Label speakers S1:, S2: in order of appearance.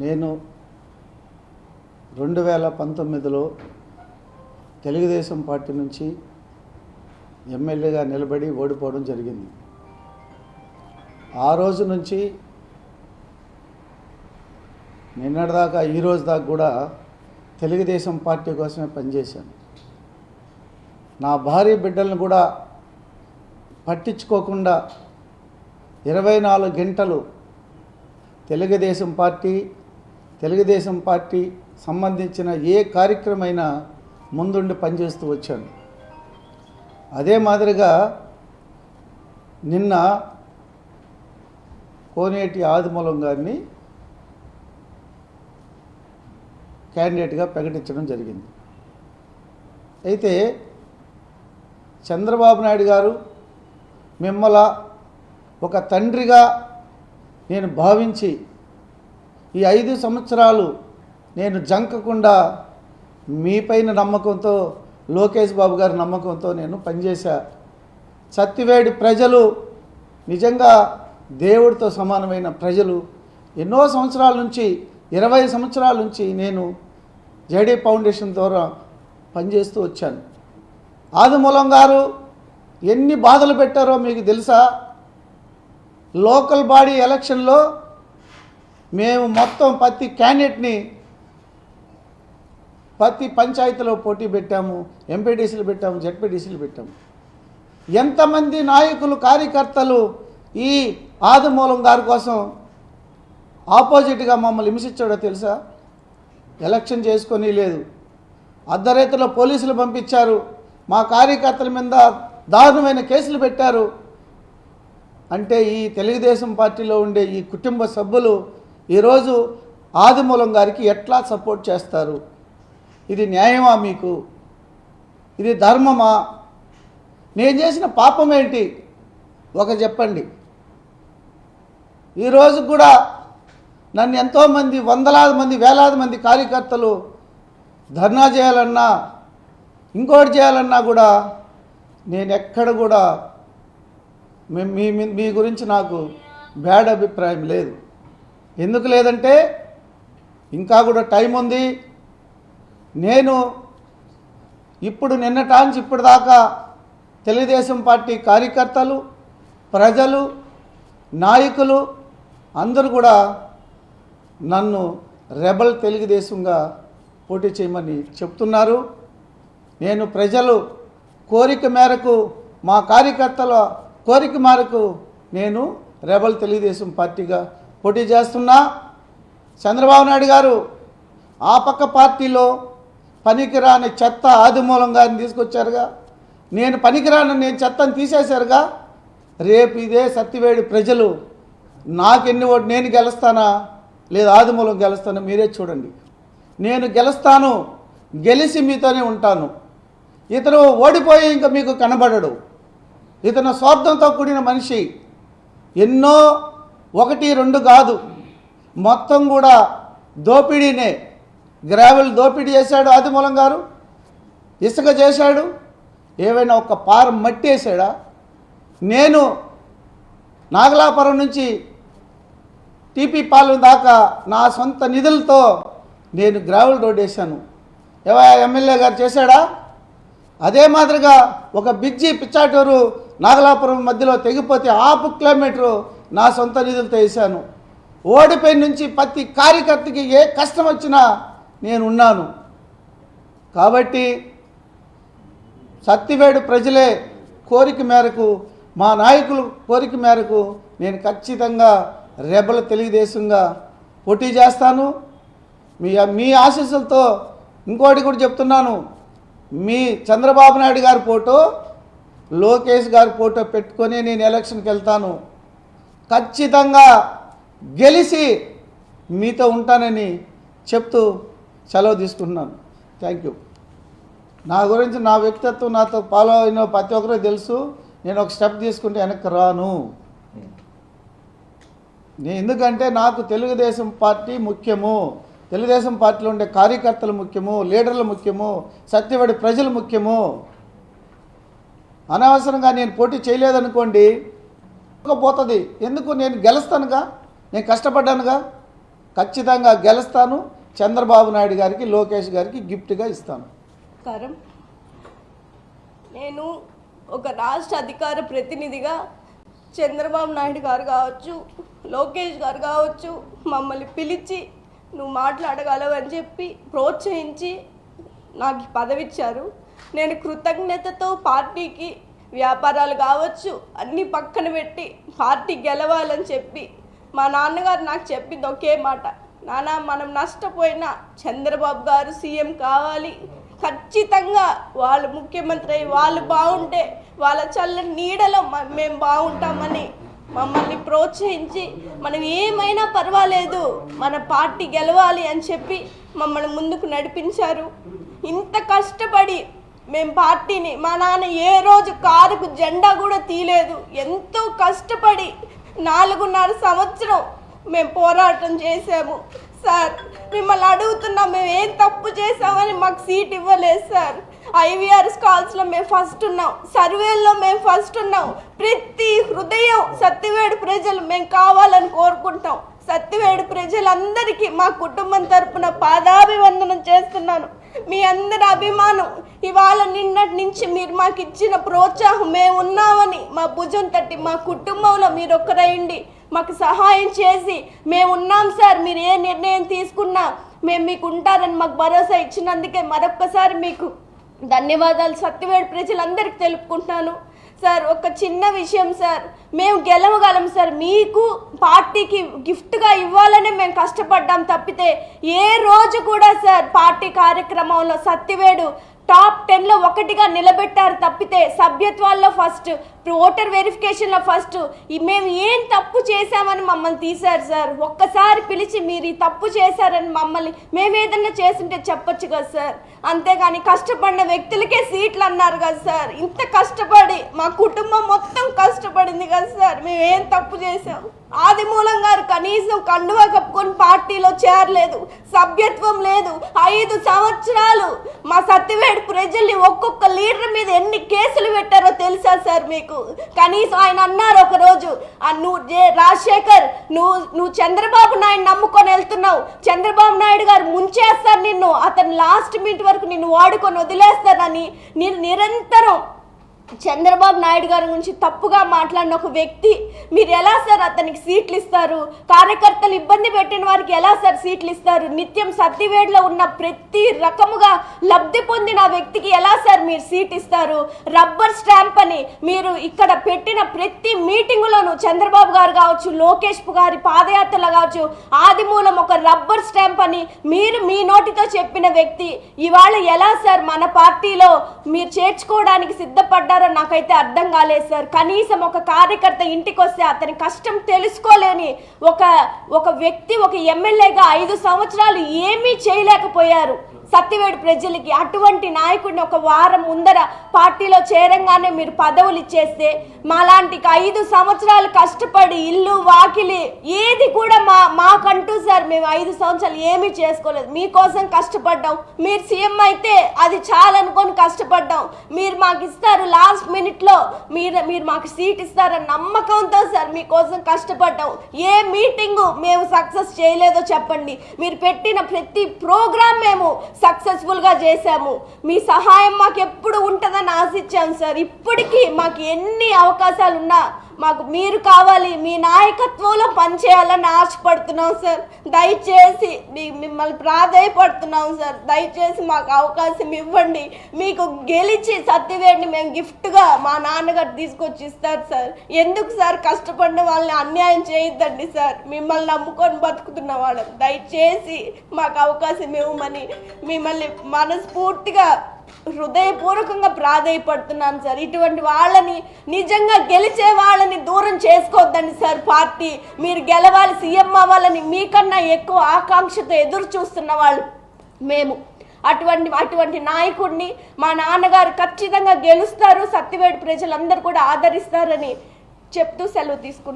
S1: నేను 2019లో తెలుగుదేశం పార్టీ నుంచి ఎమ్మెల్యేగా నిలబడి ఓడిపోవడం జరిగింది. ఆ రోజు నుంచి నిన్నటిదాకా ఈ రోజు దాకా కూడా తెలుగుదేశం పార్టీ కోసమే పనిచేశాను. నా భార్య బిడ్డలను కూడా పట్టించుకోకుండా 24 గంటలు తెలుగుదేశం పార్టీ సంబంధించిన ఏ కార్యక్రమైనా ముందుండి పనిచేస్తూ వచ్చాను. అదే మాదిరిగా నిన్న కోనేటి ఆదిమూలం గారిని క్యాండిడేట్గా ప్రకటించడం జరిగింది. అయితే చంద్రబాబు నాయుడు గారు మిమ్మల్ని ఒక తండ్రిగా నేను భావించి ఈ 5 సంవత్సరాలు నేను జంకకుండా మీపైన నమ్మకంతో, లోకేష్ బాబు గారి నమ్మకంతో నేను పనిచేశా. సత్తివేడి ప్రజలు నిజంగా దేవుడితో సమానమైన ప్రజలు. ఎన్నో సంవత్సరాల నుంచి 20 సంవత్సరాల నుంచి నేను జేడీ ఫౌండేషన్ ద్వారా పనిచేస్తూ వచ్చాను. ఆదిమూలం గారు ఎన్ని బాధలు పెట్టారో మీకు తెలుసా? లోకల్ బాడీ ఎలక్షన్లో మేము మొత్తం ప్రతి క్యాండిడేట్ని ప్రతి పంచాయతీలో పోటీ పెట్టాము, ఎంపీటీసీలు పెట్టాము, జెడ్పీటీసీలు పెట్టాము. ఎంతమంది నాయకులు, కార్యకర్తలు ఈ ఆదిమూలం గారి కోసం ఆపోజిట్గా మమ్మల్ని హింసించాడో తెలుసా? ఎలక్షన్ చేసుకొని లేదు, అర్ధరాత్రిలో పోలీసులు పంపించారు, మా కార్యకర్తల మీద దారుణమైన కేసులు పెట్టారు. అంటే ఈ తెలుగుదేశం పార్టీలో ఉండే ఈ కుటుంబ సభ్యులు ఈరోజు ఆదిమూలం గారికి ఎట్లా సపోర్ట్ చేస్తారు? ఇది న్యాయమా? మీకు ఇది ధర్మమా? నేను చేసిన పాపం ఏంటి ఒక చెప్పండి. ఈరోజు కూడా నన్ను ఎంతోమంది, వందలాది మంది, వేలాది మంది కార్యకర్తలు ధర్నా చేయాలన్నా, ఇంకోటి చేయాలన్నా కూడా నేను ఎక్కడ కూడా మీ గురించి నాకు బ్యాడ్ అభిప్రాయం లేదు. ఎందుకు లేదంటే ఇంకా కూడా టైం ఉంది. నేను ఇప్పుడు నిన్నటాంచి ఇప్పటిదాకా తెలుగుదేశం పార్టీ కార్యకర్తలు, ప్రజలు, నాయకులు అందరూ కూడా నన్ను రెబల్ తెలుగుదేశంగా పోటీ చేయమని చెప్తున్నారు. నేను ప్రజలు కోరిక మేరకు, మా కార్యకర్తల కోరిక మేరకు నేను రెబల్ తెలుగుదేశం పార్టీగా పోటీ చేస్తున్నా. చంద్రబాబు నాయుడు గారు ఆ పక్క పార్టీలో పనికిరాని చెత్త ఆదిమూలం గారిని తీసుకొచ్చారుగా, నేను పనికిరాని చెత్తను తీసేశారుగా. రేపు ఇదే సత్తివేడి ప్రజలు నాకెన్ని ఓటు, నేను గెలుస్తానా లేదా ఆదిమూలం గెలుస్తానా మీరే చూడండి. నేను గెలుస్తాను, గెలిచి మీతోనే ఉంటాను. ఇతను ఓడిపోయి ఇంకా మీకు కనబడడు. ఇతను స్వార్థంతో కూడిన మనిషి. ఎన్నో 1, 2 కాదు, మొత్తం కూడా దోపిడీనే. గ్రావెల్ దోపిడీ చేశాడు ఆదిమూలం గారు, ఇసుక చేశాడు, ఏవైనా ఒక పారం మట్టి వేసాడా? నేను నాగలాపురం నుంచి టీపీ పాలెం దాకా నా సొంత నిధులతో నేను గ్రావెల్ రోడ్ వేశాను. ఎమ్మెల్యే గారు చేశాడా? అదే మాదిరిగా ఒక బిజ్జి పిచ్చాటూరు నాగలాపురం మధ్యలో తెగిపోతే 1/2 కిలోమీటరు నా సొంత నిధులతో వేశాను. ఓడిపోయిన నుంచి ప్రతి కార్యకర్తకి ఏ కష్టం వచ్చినా నేను ఉన్నాను. కాబట్టి సత్తివేడు ప్రజలే కోరిక మేరకు, మా నాయకుల కోరిక మేరకు నేను ఖచ్చితంగా రెబల్ తెలుగుదేశంగా పోటీ చేస్తాను. మీ ఆశీస్సులతో ఇంకోటి కూడా చెప్తున్నాను. మీ చంద్రబాబు నాయుడు గారి ఫోటో, లోకేష్ గారి ఫోటో పెట్టుకొని నేను ఎలక్షన్కి వెళ్తాను. ఖచ్చితంగా గెలిచి మీతో ఉంటానని చెప్తూ సెలవు తీసుకుంటున్నాను. Thank you. నా గురించి, నా వ్యక్తిత్వం, నాతో ఫాలో అయిన ప్రతి ఒక్కరూ తెలుసు. నేను ఒక స్టెప్ తీసుకుంటే వెనక్కి రాను. ఎందుకంటే నాకు తెలుగుదేశం పార్టీ ముఖ్యము, తెలుగుదేశం పార్టీలో ఉండే కార్యకర్తలు ముఖ్యము, లీడర్లు ముఖ్యము, సత్యవేడి ప్రజలు ముఖ్యము. అనవసరంగా నేను పోటీ చేయలేదనుకోండి పోతుంది. ఎందుకు? నేను గెలుస్తానుగా, నేను కష్టపడ్డానుగా. ఖచ్చితంగా గెలుస్తాను. చంద్రబాబు నాయుడు గారికి, లోకేష్ గారికి గిఫ్ట్గా ఇస్తాను.
S2: నేను ఒక రాష్ట్ర అధికార ప్రతినిధిగా చంద్రబాబు నాయుడు గారు కావచ్చు, లోకేష్ గారు కావచ్చు మమ్మల్ని పిలిచి నువ్వు మాట్లాడగలవని చెప్పి ప్రోత్సహించి నాకు పదవి ఇచ్చారు. నేను కృతజ్ఞతతో పార్టీకి వ్యాపారాలు కావచ్చు అన్నీ పక్కన పెట్టి పార్టీ గెలవాలని చెప్పి మా నాన్నగారు నాకు చెప్పింది ఒకే మాట, నాన్న మనం నష్టపోయినా చంద్రబాబు గారు సీఎం కావాలి, ఖచ్చితంగా వాళ్ళు ముఖ్యమంత్రి అయ్యి వాళ్ళు బాగుంటే వాళ్ళ చల్లని నీడలో మేము బాగుంటామని మమ్మల్ని ప్రోత్సహించి మనం ఏమైనా పర్వాలేదు మన పార్టీ గెలవాలి అని చెప్పి మమ్మల్ని ముందుకు నడిపించారు. ఇంత కష్టపడి మేము పార్టీని, మా నాన్న ఏ రోజు కారుకు జెండా కూడా తీయలేదు, ఎంతో కష్టపడి 4.5 సంవత్సరం మేము పోరాటం చేసాము. సార్ మిమ్మల్ని అడుగుతున్నాం, మేము ఏం తప్పు చేసామని మాకు సీట్ ఇవ్వలేదు సార్. IVR కాల్స్లో మేము ఫస్ట్ ఉన్నాం, సర్వేల్లో మేము ఫస్ట్ ఉన్నాం. ప్రతి హృదయం సత్యవేడు ప్రజలు మేము కావాలని కోరుకుంటాం. సత్యవేడు ప్రజలందరికీ మా కుటుంబం తరపున పాదాభివందనం చేస్తున్నాను. మీ అందరి అభిమానం ఇవాళ నిన్నటి నుంచి మీరు మాకు ఇచ్చిన ప్రోత్సాహం, మేము ఉన్నామని మా భుజం తట్టి మా కుటుంబంలో మీరు ఒక్కరైండి మాకు సహాయం చేసి మేము ఉన్నాం సార్, మీరు ఏ నిర్ణయం తీసుకున్నా మేము మీకు ఉంటారని మాకు భరోసా ఇచ్చినందుకే మరొక్కసారి మీకు ధన్యవాదాలు సత్యవేడు ప్రజలందరికీ తెలుపుకుంటున్నాను. సార్ ఒక చిన్న విషయం సార్, మేము గెలవగలం సార్, మీకు పార్టీకి గిఫ్ట్గా ఇవ్వాలనే మేము కష్టపడ్డాం తప్పితే ఏ రోజు కూడా సార్ పార్టీ కార్యక్రమంలో సత్యవేడు టాప్ 10లో ఒకటిగా నిలబెట్టారు తప్పితే సభ్యత్వాల్లో ఫస్ట్, ఓటర్ వెరిఫికేషన్లో ఫస్ట్ మేము ఏం తప్పు చేశామని మమ్మల్ని తీశారు సార్. ఒక్కసారి పిలిచి మీరు ఈ తప్పు చేశారని మమ్మల్ని మేము ఏదన్నా చేస్తుంటే చెప్పొచ్చు కదా సార్, అంతేగాని కష్టపడిన వ్యక్తులకే సీట్లు అన్నారు కదా సార్. ఇంత కష్టపడి మా కుటుంబం మొత్తం కష్టపడింది కదా సార్, మేము ఏం తప్పు చేశాం? ఆదిమూలం గారు కనీసం కండువా కప్పుకొని పార్టీలో చేరలేదు, సభ్యత్వం లేదు. 5 సంవత్సరాలు మా సత్యవేడు ప్రజల్ని ఒక్కొక్క లీడర్ మీద ఎన్ని కేసులు పెట్టారో తెలుసా సార్ మీకు? కనీసం ఆయన అన్నారు ఒకరోజు, నువ్వు రాజశేఖర్ నువ్వు చంద్రబాబు నాయుడు నమ్ముకొని వెళ్తున్నావు, చంద్రబాబు నాయుడు గారు ముంచేస్తారు నిన్ను, అతను లాస్ట్ మినిట్ వరకు నిన్ను వాడుకొని వదిలేస్తారని నేను నిరంతరం చంద్రబాబు నాయుడు గారి గురించి తప్పుగా మాట్లాడిన ఒక వ్యక్తి మీరు ఎలా సార్ అతనికి సీట్లు ఇస్తారు? కార్యకర్తలు ఇబ్బంది పెట్టిన వారికి ఎలా సార్ సీట్లు ఇస్తారు? నిత్యం సత్యవేడులో ఉన్న ప్రతి రకముగా లబ్ధి పొందిన వ్యక్తికి ఎలా సార్ మీరు సీట్ ఇస్తారు? రబ్బర్ స్టాంప్ అని మీరు ఇక్కడ పెట్టిన ప్రతి మీటింగులోనూ చంద్రబాబు గారు కావచ్చు, లోకేష్ గారి పాదయాత్రలో కావచ్చు, ఆదిమూలం ఒక రబ్బర్ స్టాంప్ అని మీరు మీ నోటితో చెప్పిన వ్యక్తి ఇవాళ ఎలా సార్ మన పార్టీలో మీరు చేర్చుకోవడానికి సిద్ధపడ్డారు? నాకైతే అర్థం కాలేదు సార్. కనీసం ఒక కార్యకర్త ఇంటికి వస్తే అతని కష్టం తెలుసుకోలేని ఒక వ్యక్తి ఒక ఎమ్మెల్యేగా 5 సంవత్సరాలు ఏమీ చేయలేకపోయారు సత్యవేడు ప్రజలకి. అటువంటి నాయకుడిని ఒక వారం ముందర పార్టీలో చేరంగానే మీరు పదవులు ఇచ్చేస్తే మాలాంటి 5 సంవత్సరాలు కష్టపడి ఇల్లు వాకిలి ఏది కూడా మాకంటూ సార్ మేము 5 సంవత్సరాలు ఏమీ చేసుకోలేదు. మీకోసం కష్టపడ్డాం, మీరు సీఎం అయితే అది చాలనుకొని కష్టపడ్డాం. మీరు మాకు ఇస్తారు లాస్ట్ మినిట్లో మీరు మాకు సీట్ ఇస్తారని నమ్మకంతో సార్ మీకోసం కష్టపడ్డాం. ఏ మీటింగు మేము సక్సెస్ చేయలేదో చెప్పండి. మీరు పెట్టిన ప్రతి ప్రోగ్రామ్ మేము సక్సెస్ఫుల్గా చేశాము. మీ సహాయం మాకు ఎప్పుడు ఉంటుందని ఆశించాము సార్. ఇప్పటికీ మాకు ఎన్ని అవకాశాలు ఉన్నా మాకు మీరు కావాలి, మీ నాయకత్వంలో పనిచేయాలని ఆశపడుతున్నాం సార్. దయచేసి మిమ్మల్ని ప్రాధాయపడుతున్నాం సార్, దయచేసి మాకు అవకాశం ఇవ్వండి. మీకు గెలిచి సత్యవేడిని మేము గిఫ్ట్గా మా నాన్నగారు తీసుకొచ్చి ఇస్తారు సార్. ఎందుకు సార్ కష్టపడిన వాళ్ళని అన్యాయం చేయొద్దండి సార్, మిమ్మల్ని నమ్ముకొని బతుకుతున్న వాళ్ళం. దయచేసి మాకు అవకాశం ఇవ్వమని మిమ్మల్ని మనస్ఫూర్తిగా హృదయపూర్వకంగా ప్రాధాయపడుతున్నాను సార్. ఇటువంటి వాళ్ళని నిజంగా గెలిచే వాళ్ళని దూరం చేసుకోవద్దండి సార్. పార్టీ మీరు గెలవాలి, సీఎం అవ్వాలని మీకన్నా ఎక్కువ ఆకాంక్షతో ఎదురు చూస్తున్న వాళ్ళు మేము. అటువంటి నాయకుడిని మా నాన్నగారు ఖచ్చితంగా గెలుస్తారు, సత్యవేడు ప్రజలందరూ కూడా ఆదరిస్తారని చెప్తూ సెలవు తీసుకుంటారు.